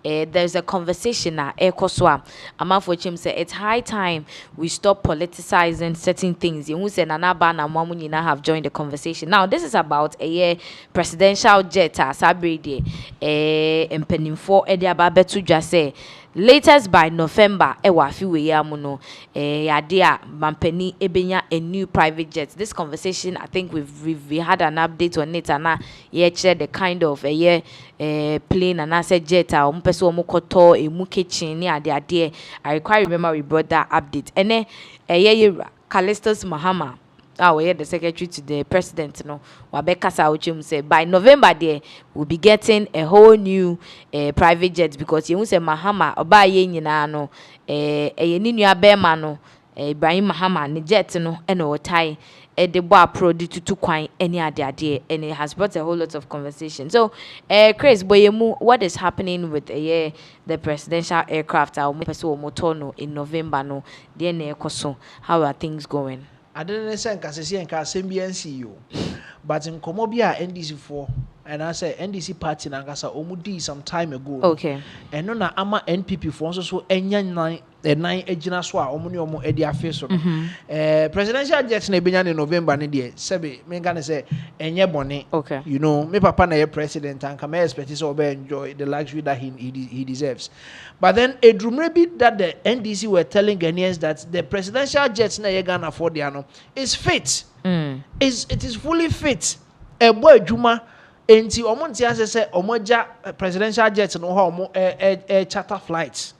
there's a conversation now. I'm for him say it's high time we stop politicizing certain things. You say Nanaba and Mamunina have joined the conversation. Now this is about a presidential jet sabrede and penning for Edia Babetu just say latest by November fi we yamuno idea mampeni ebenya a new private jet. This conversation I think we had an update on it and now the kind of plane and I said jet so mokoto emu kitchen ni ade I quite remember we brought that update and then Callistus Mahama we the secretary to the president no wabeka sa uchim say by November there we'll be getting a whole new private jet because you say Mahama oba ye nyina no ni nua bema no Ibrahim Mahama ni jet no e no tie the boy produce to kwan any ade and it has brought a whole lot of conversation. So Chris Boyemu, what is happening with the presidential aircraft motono in November no then how are things going? I didn't say NCU, but in Komobia NDC 4 and I say NDC party Nangasa Omudi some time ago. Okay. And no na ama NPP for so enya nine ejina so a omuni omo edi afi so. Presidential jet na benya in November ni de sebe me can say enye bone. Okay. You know, me papa na ye president and can expect so be enjoy the luxury that he deserves. But then edrumrebi that the NDC were telling Ghanaians that the presidential jets na ye Ghana for the ano is fit. It is fully fit. A boy juma enti omonti ase se omoja presidential jet no ho omo charter flights.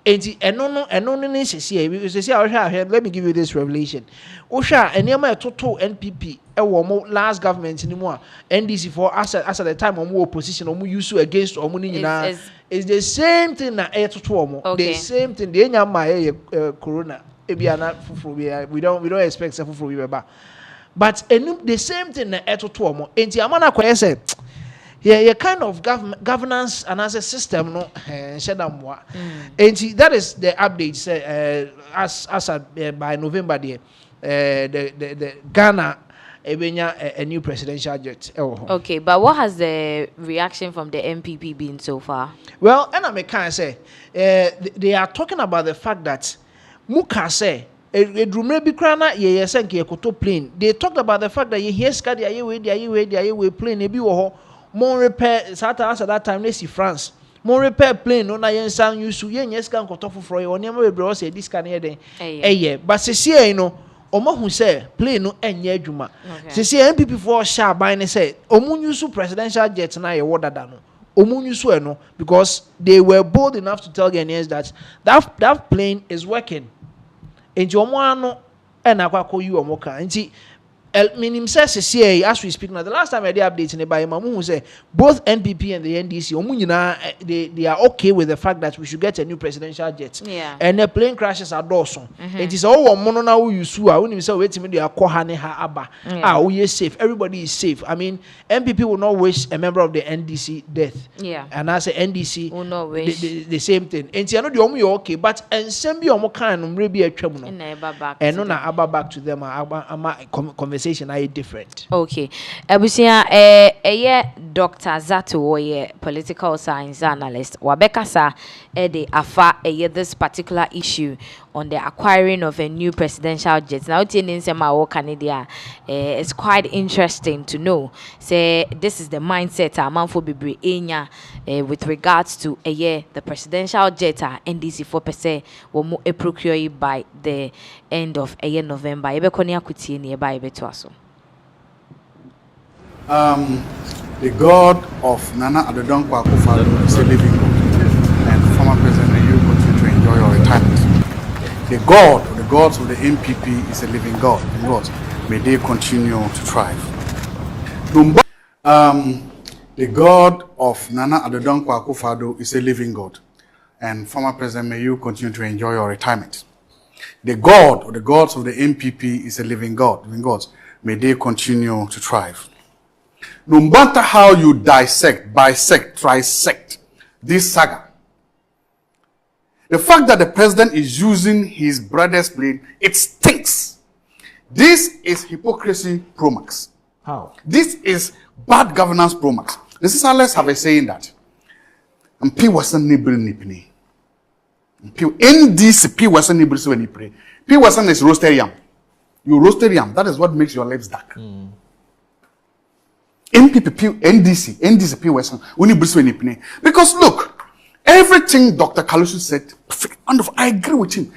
Enti eno ni sesi let me give you this revelation. Osha enema etoto NPP e wo mo last government ni mu a NDC for as at the time omo opposition omo use against omo ni nyina is the same thing na etoto omo the same thing the enya ma corona ebiana fufuru we don't expect fufuru we beba. But the same thing na etoto omo enti amana kwa say yeah kind of governance and as a system no shedamwa enti that is the update as by November the Ghana a new presidential jet. Okay, but what has the reaction from the MPP been so far? Well, and I can say they are talking about the fact that Muka say plane. They talked about the fact that you hear Scadi away plane ebi wo more repair at that time let's see France. More repair plane no na yen san use yen yes kan kotofu fro ye onema we bro say this can here den but se no omo hu say plane no enye adwuma se MPP for sha ban ne say omu use presidential jet na ye wodada no omu use no because they were bold enough to tell Ghanaians that plane is working enti omo ano na akwa you omo kan enti minim says as we speak now. The last time I did update in the Mamu who say both NPP and the NDC they are okay with the fact that we should get a new presidential jet. Yeah. And the plane crashes are dawson. It is all one now you sue. I wouldn't say wait me aba. We are safe. Everybody is safe. I mean MPP will not wish a member of the NDC death. Yeah. And I say NDC will not wish the same thing. And I know the omu okay, but and send be omo kind maybe a trouble. And no na aba back to them conversation are different. Okay. Ebusia Dr. Zato political science analyst. Wabeka sa de afa this particular issue on the acquiring of a new presidential jet. Now Canada it's quite interesting to know. Say this is the mindset amanfo bebre enya with regards to the presidential jet NDC 4% will mo procure by the end of November. The God of Nana Addo Akufo-Addo is a living God, and former President, may you continue to enjoy your retirement. The gods of the MPP is a living God, and God, may they continue to thrive. The God of Nana Addo Akufo-Addo is a living God, and former President, may you continue to enjoy your retirement. The gods of the MPP is a living God, may they continue to thrive. No matter how you dissect, bisect, trisect this saga, the fact that the president is using his brother's plane, it stinks. This is hypocrisy pro max. How? This is bad governance pro max. The sisters have a saying that And P wasn't neighboring Nipini. NDC, P wasn't neighboring when you pray. P wasn't is roasted yam. You roasted yam. That is what makes your lips dark. NPP, NDC, P wasn't when you bring Nipini. Because look, everything Dr. Kalusu said, I agree with him.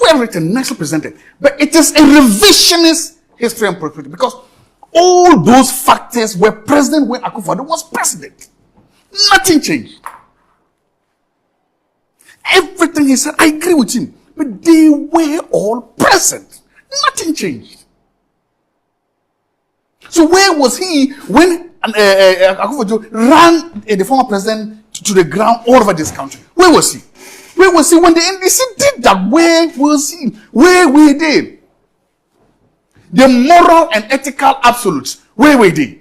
Everything nicely presented. But it is a revisionist history and perspective because all those factors were present when Akufo-Addo was president. Nothing changed. Everything he said, I agree with him. But they were all present. Nothing changed. So where was he when Akufo-Addo ran the former president to the ground all over this country? Where was he? Where was he when the NDC did that? Where was he? Where were they? The moral and ethical absolutes, where were they?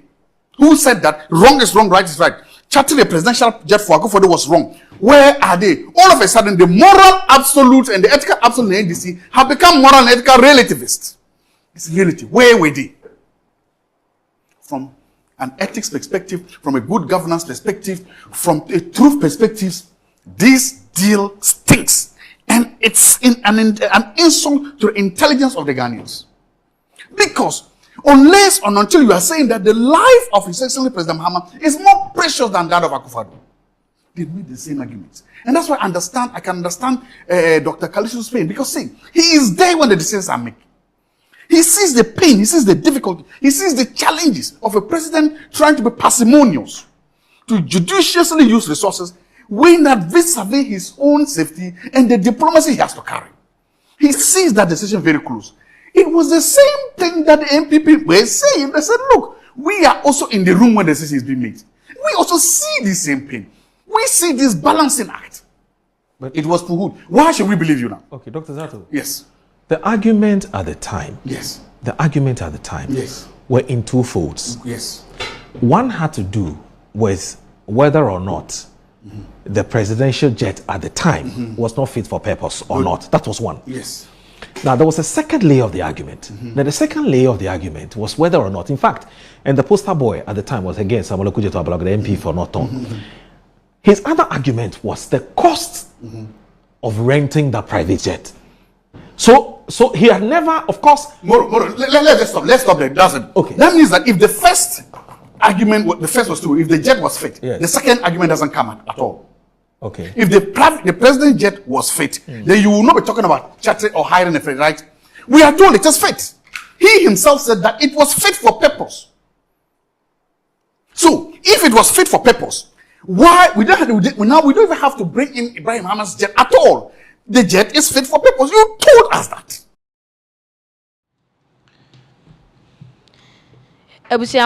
Who said that wrong is wrong, right is right? Charting a presidential jet for Akufo-Addo was wrong. Where are they? All of a sudden, the moral absolute and the ethical absolute in the NDC have become moral and ethical relativists. It's reality. Where were they? From an ethics perspective, from a good governance perspective, from a truth perspective, this deal stinks. And it's an insult to the intelligence of the Ghanaians. Because unless or until you are saying that the life of His Excellency President Mahama is more precious than that of Akufo-Addo, they made the same arguments. And that's why I can understand Dr. Kalisu's pain. Because see, he is there when the decisions are made. He sees the pain, he sees the difficulty, he sees the challenges of a president trying to be parsimonious, to judiciously use resources, weighing that vis-a-vis his own safety and the diplomacy he has to carry. He sees that decision very close. It was the same thing that the MPP were saying. They said, look, we are also in the room when the decision is being made. We also see the same pain. We see this balancing act. But it was Puhud. Why should we believe you now? Okay, Dr. Zato. Yes. The argument at the time. Yes. The argument at the time. Yes. Were in two folds. Yes. One had to do with whether or not the presidential jet at the time was not fit for purpose or not. That was one. Yes. Now, there was a second layer of the argument. Now, the second layer of the argument was whether or not, in fact, and the poster boy at the time was again Samuel Okujeto Ablog, the MP for Norton. His other argument was the cost of renting the private jet. So he had never, of course. Let's stop. Let's stop there. Doesn't. Okay. That means that if the first argument, the first was true, if the jet was fit, yes, the second argument doesn't come at all. Okay. If the president jet was fit, then you will not be talking about chartering or hiring a freight, right? We are told it is fit. He himself said that it was fit for purpose. So, if it was fit for purpose, why we don't even have to bring in Ibrahim Mahama's jet at all. The jet is fit for purpose. You told us that.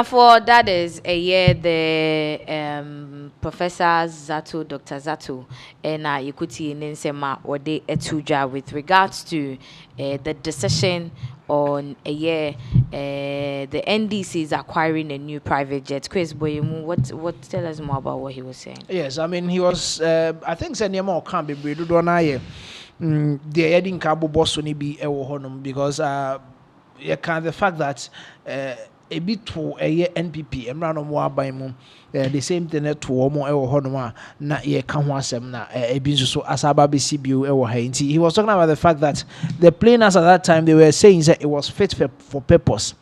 For that is a year the Professor Zato, Dr. Zato, and you could see in Nsema or the Etuja with regards to the decision on a year the NDC is acquiring a new private jet. Chris Boyemu, what tell us more about what he was saying? Yes, I mean he was I think Senior can be breeded on the heading cabo boss only be a honum because the fact that a bit to a year NPP and run on more by mum the same thing to more honoma na ye kanwasem na a bit so asaba BCBU ewo hainti. He was talking about the fact that the planners at that time they were saying that it was fit for purpose.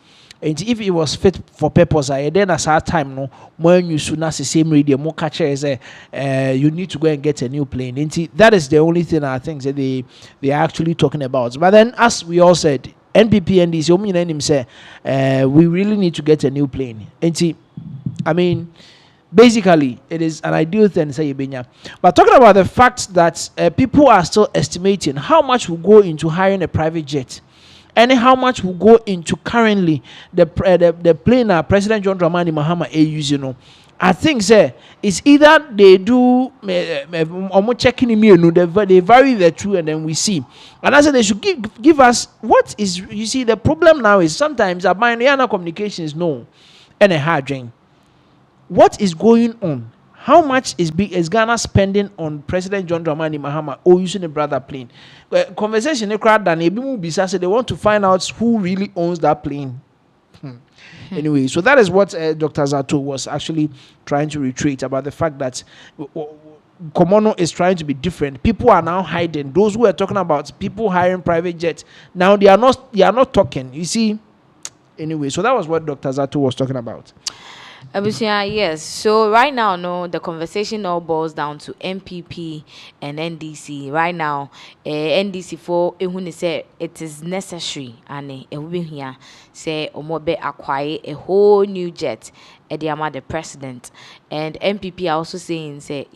And if it was fit for purpose, then at that time, no more you should not the same radio, more catcher is you need to go and get a new plane. And that is the only thing I think that they are actually talking about. But then, as we all said, NPP and this him say we really need to get a new plane. And I mean, basically, it is an ideal thing, say Benya. But talking about the fact that people are still estimating how much will go into hiring a private jet. And how much will go into currently the plane President John Dramani Mahama using? I think it's either they do checking they vary the two and then we see. And I said they should give us what is, you see, the problem now is sometimes our binary communication is no and a hard drain. What is going on? How much is Ghana spending on President John Dramani Mahama or using a brother plane? Conversation they crowd than they want to find out who really owns that plane. Anyway, so that is what Dr. Zato was actually trying to reiterate about the fact that Komono is trying to be different. People are now hiding. Those who are talking about people hiring private jets, now they are not talking. You see. Anyway, so that was what Dr. Zato was talking about. Abusia, yes. So right now, no, the conversation all boils down to MPP and NDC. Right now, NDC for ehun say it is necessary, and it will be here say omobe acquire a whole new jet. Ediama the president, and MPP are also saying say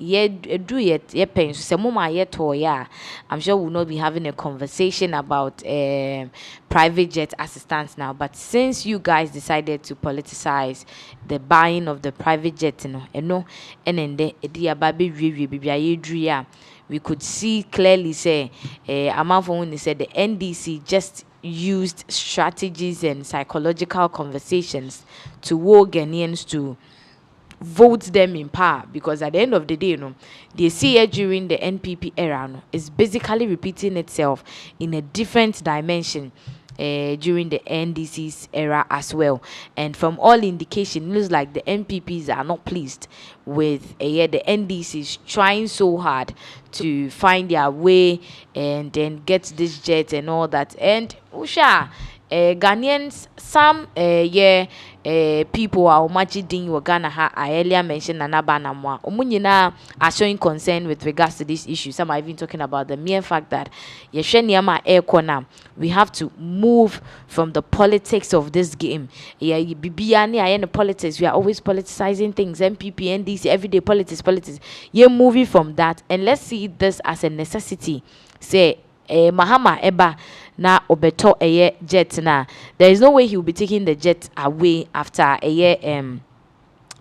do yet paying so mama yet toya. I'm sure we'll not be having a conversation about private jet assistance now, but since you guys decided to politicize the buying of the private jet, and then the baby we could see clearly say Amafon said the NDC just used strategies and psychological conversations to woo Ghanaians to vote them in power, because at the end of the day, they see it during the NPP era is basically repeating itself in a different dimension during the NDC's era as well. And from all indication, it looks like the NPPs are not pleased with the NDCs trying so hard to find their way and then get this jet and all that. And Usha, Ghanaians, some people are imagine wa Ghana ha. I earlier mentioned Nanaba Namwa. Omunyina are showing concern with regards to this issue. Some are even talking about the mere fact that Yesheniama air corner. We have to move from the politics of this game. Yeah, Bibiani are in the politics. We are always politicizing things. MPP, NDC, everyday politics. Yeah, moving from that, and let's see this as a necessity. Say, Mahama eba na obeto jet na. There is no way he will be taking the jet away after a year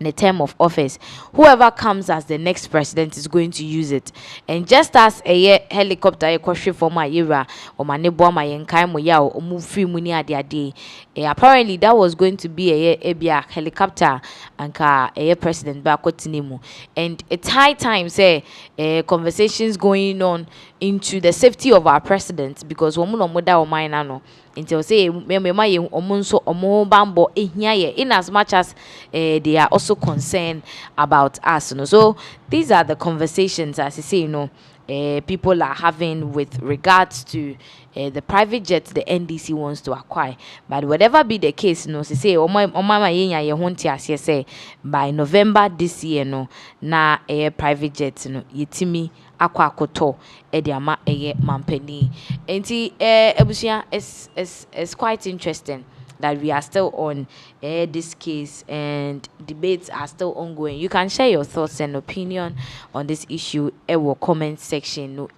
the term of office. Whoever comes as the next president is going to use it. And just as a helicopter a question for my era or my neighbor my enkaimo ya or move free money at their day, apparently that was going to be a helicopter and a president back. And it's high time say conversations going on into the safety of our president, because until say bambo in as much as they are also concerned about us. So these are the conversations, as I say, people are having with regards to the private jets the NDC wants to acquire. But whatever be the case, say by November this year, na private jets yetimi akwakoto ediama mampeni. Enti ebusia is quite interesting that we are still on this case and debates are still ongoing. You can share your thoughts and opinion on this issue in the comment section. Now